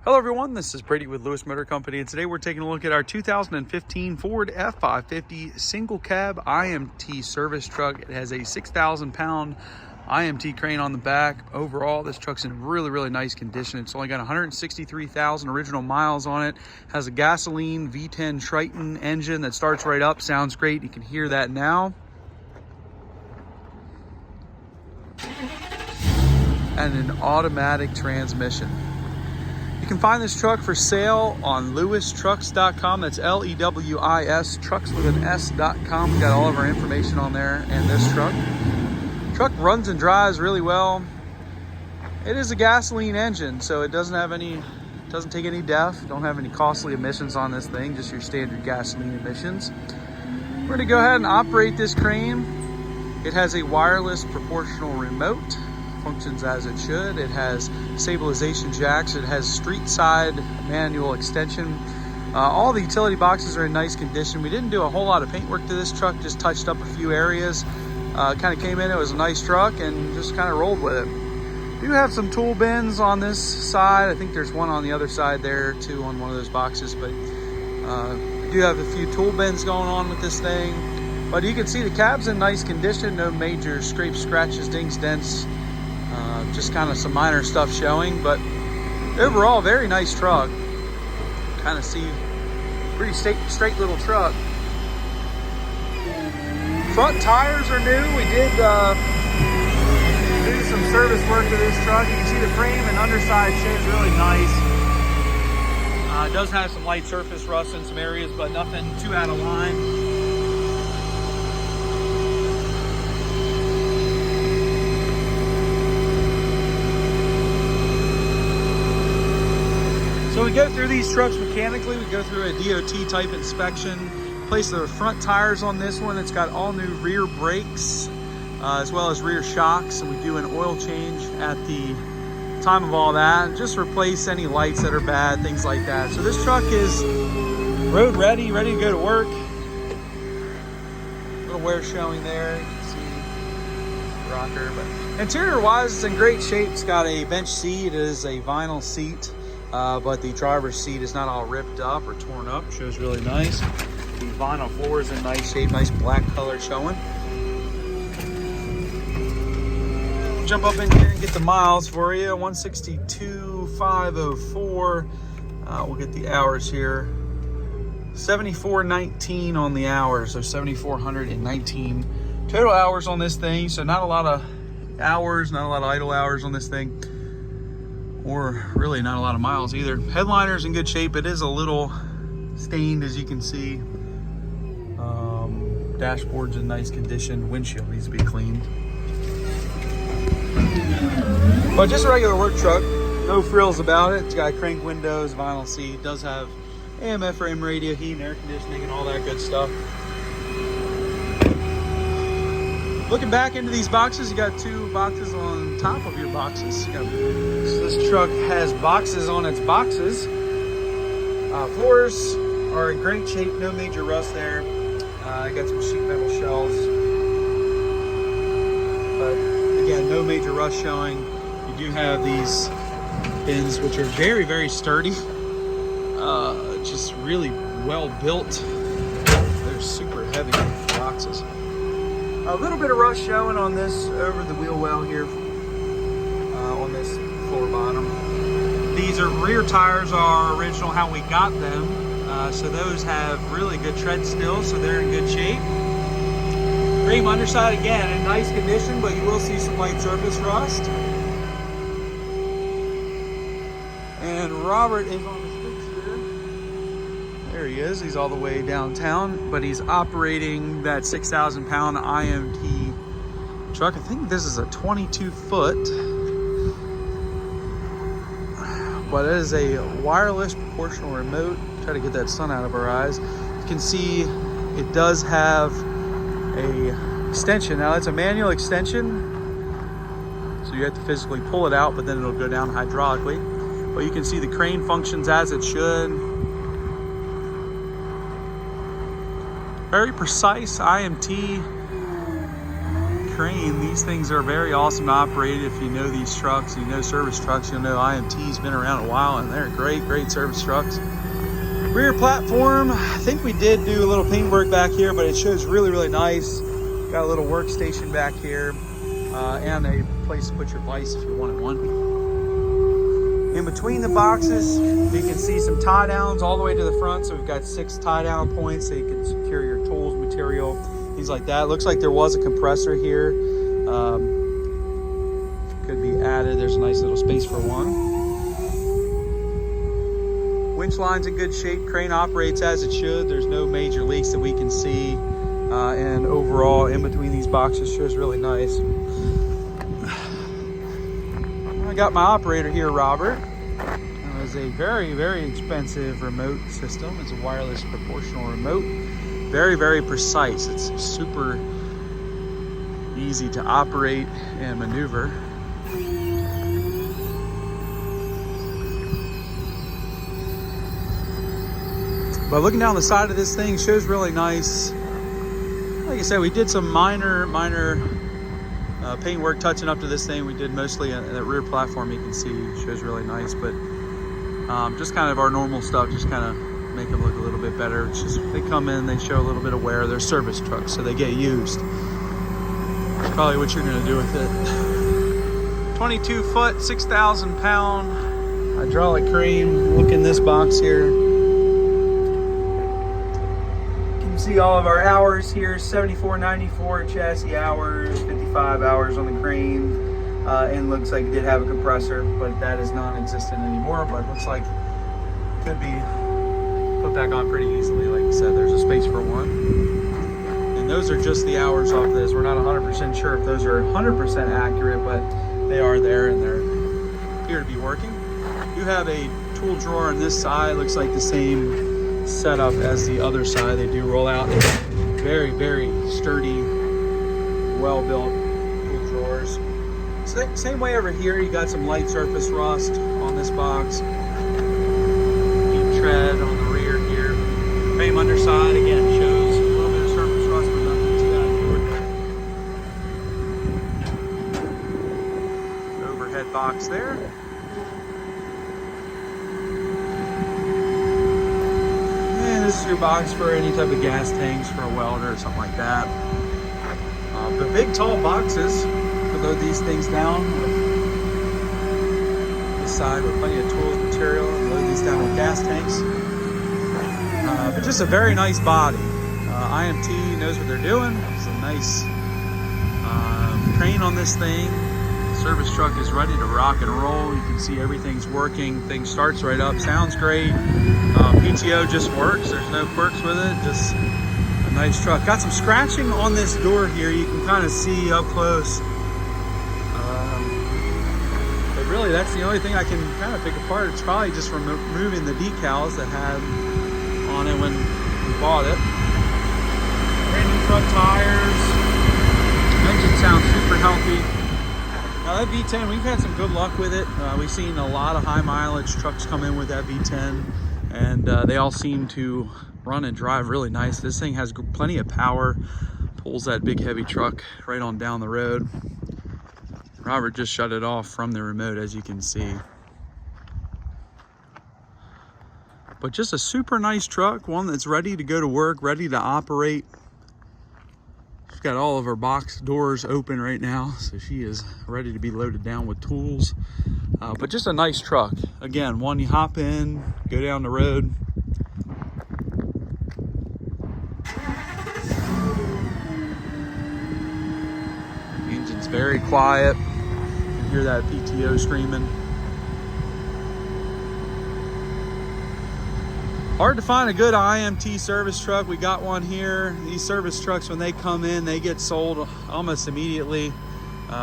Hello everyone, this is Brady with Lewis Motor Company, and today we're taking a look at our 2015 Ford F-550 single cab IMT service truck. It has a 6,000 pound IMT crane on the back. Overall, this truck's in really nice condition. It's only got 163,000 original miles on it. Has a gasoline V10 Triton engine that starts right up. Sounds great. You can hear that now. And an automatic transmission. You can find this truck for sale on lewistrucks.com. That's L-E-W-I-S, trucks with an S.com. We got all of our information on there. And this truck runs and drives really well. It is a gasoline engine, so it doesn't take any DEF, don't have any costly emissions on this thing, just your standard gasoline emissions. We're gonna go ahead and operate this crane. It has a wireless proportional remote. Functions as it should. It has stabilization jacks. It has street side manual extension. All the utility boxes are in nice condition. We didn't do a whole lot of paint work to this truck, just touched up a few areas. Kind of came in, it was a nice truck, and just kind of rolled with it. We do have some tool bins on this side. I think there's one on the other side there too on one of those boxes, but we do have a few tool bins going on with this thing. But you can see the cab's in nice condition, no major scrapes, scratches, dings, dents. Just kind of some minor stuff showing, but overall, very nice truck. Kind of see, pretty straight little truck. Front tires are new. We did do some service work to this truck. You can see the frame and underside sheds really nice. It does have some light surface rust in some areas, but nothing too out of line. So we go through these trucks mechanically. We go through a DOT type inspection. Place the front tires on this one. It's got all new rear brakes as well as rear shocks. And we do an oil change at the time of all that. Just replace any lights that are bad, things like that. So this truck is road ready to go to work. A little wear showing there. You can see rocker. But interior wise, it's in great shape. It's got a bench seat. It is a vinyl seat. But the driver's seat is not all ripped up or torn up. Shows really nice. The vinyl floor is in nice shape, nice black color showing. Jump up in here and get the miles for you. 162,504. We'll get the hours here. 7419 on the hours, so 7,419 total hours on this thing. So not a lot of hours, not a lot of idle hours on this thing. Or really not a lot of miles either. Headliner's in good shape. It is a little stained, as you can see. Dashboard's in nice condition. Windshield needs to be cleaned. But just a regular work truck. No frills about it. It's got crank windows, vinyl seat. It does have AM, FM radio, heat and air conditioning, and all that good stuff. Looking back into these boxes, you got two boxes on top of your boxes. This truck has boxes on its boxes. Floors are in great shape, no major rust there. I got some sheet metal shelves. But again, no major rust showing. You do have these bins, which are very sturdy. Just really well built. They're super heavy boxes. A little bit of rust showing on this over the wheel well here on this floor bottom. These rear tires are original how we got them. So those have really good tread still, so they're in good shape. Frame underside again in nice condition, but you will see some light surface rust. And Robert is on the skid steer. There he is. He's all the way downtown, but he's operating that 6,000 pound IMT truck. I think this is a 22 foot, but it is a wireless proportional remote. Try to get that sun out of our eyes. You can see it does have a extension. Now it's a manual extension, so you have to physically pull it out, but then it'll go down hydraulically. But you can see the crane functions as it should. Very precise IMT crane. These things are very awesome to operate. If you know these trucks, you know service trucks, you'll know IMT's been around a while, and they're great service trucks. Rear platform, I think we did do a little paintwork back here, but it shows really nice. Got a little workstation back here, and a place to put your vise if you wanted one. In between the boxes, you can see some tie downs all the way to the front. So we've got 6 tie down points so you can secure your tools, material, things like that. Looks like there was a compressor here. Could be added. There's a nice little space for one. Winch line's in good shape. Crane operates as it should. There's no major leaks that we can see. And overall, in between these boxes, shows really nice. I got my operator here, Robert. It was a very expensive remote system. It's a wireless proportional remote. Very precise. It's super easy to operate and maneuver. But looking down the side of this thing shows really nice. Like I said, we did some minor paintwork touching up to this thing. We did mostly that rear platform. You can see shows really nice, but just kind of our normal stuff, just kind of make them look a little bit better. It's just they come in, they show a little bit of wear. They're service trucks, so they get used. That's probably what you're going to do with it. 22 foot, 6,000 pound hydraulic crane. Look in this box here. See all of our hours here, 7494 chassis hours, 55 hours on the crane, and looks like it did have a compressor, but that is non-existent anymore, but looks like it could be put back on pretty easily. Like I said, there's a space for one. And those are just the hours off this. We're not 100% sure if those are 100% accurate, but they are there and they appear to be working. You have a tool drawer on this side, looks like the same setup as the other side. They do roll out. Very sturdy, well-built tool drawers. Same way over here, you got some light surface rust on this box. Deep tread on the rear here. Frame underside again shows a little bit of surface rust, but nothing too bad. Overhead box there. This is your box for any type of gas tanks for a welder or something like that. The big tall boxes to load these things down. This side with plenty of tools, material, and load these down with gas tanks. But just a very nice body. IMT knows what they're doing. It's a nice crane on this thing. Service truck is ready to rock and roll. You can see everything's working. Thing starts right up, sounds great. PTO just works. There's no quirks with it. Just a nice truck. Got some scratching on this door here. You can kind of see up close. But really, that's the only thing I can kind of pick apart. It's probably just removing the decals that had on it when we bought it. Brand new front tires. Engine sounds super healthy. Now that V10, we've had some good luck with it. We've seen a lot of high mileage trucks come in with that V10, and they all seem to run and drive really nice. This thing has plenty of power, pulls that big heavy truck right on down the road. Robert just shut it off from the remote, as you can see. But just a super nice truck, one that's ready to go to work, ready to operate. She's got all of her box doors open right now, so she is ready to be loaded down with tools. But just a nice truck. Again, one you hop in, go down the road. The engine's very quiet. You can hear that PTO screaming. Hard to find a good IMT service truck. We got one here. These service trucks, when they come in, they get sold almost immediately.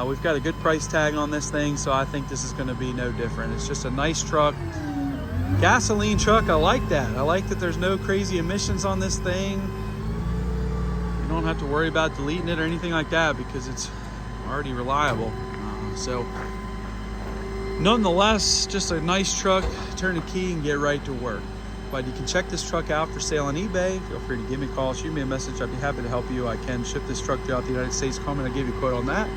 We've got a good price tag on this thing, so I think this is going to be no different. It's just a nice truck. Gasoline truck, I like that. I like that there's no crazy emissions on this thing. You don't have to worry about deleting it or anything like that because it's already reliable. So nonetheless, just a nice truck. Turn the key and get right to work. But you can check this truck out for sale on eBay. Feel free to give me a call, shoot me a message. I'd be happy to help you. I can ship this truck throughout the United States. Call me and I'll give you a quote on that.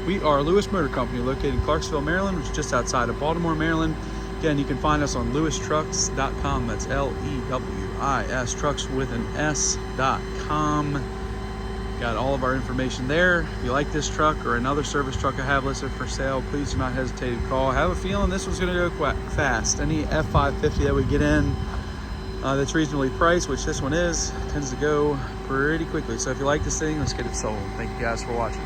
We are Lewis Motor Company, located in Clarksville, Maryland, which is just outside of Baltimore, Maryland. Again, you can find us on lewistrucks.com. That's L-E-W-I-S, trucks with an S.com. Got all of our information there. If you like this truck or another service truck I have listed for sale, please do not hesitate to call. I have a feeling this one's going to go fast. Any F-550 that we get in that's reasonably priced, which this one is, tends to go pretty quickly. So if you like this thing, let's get it sold. Thank you guys for watching.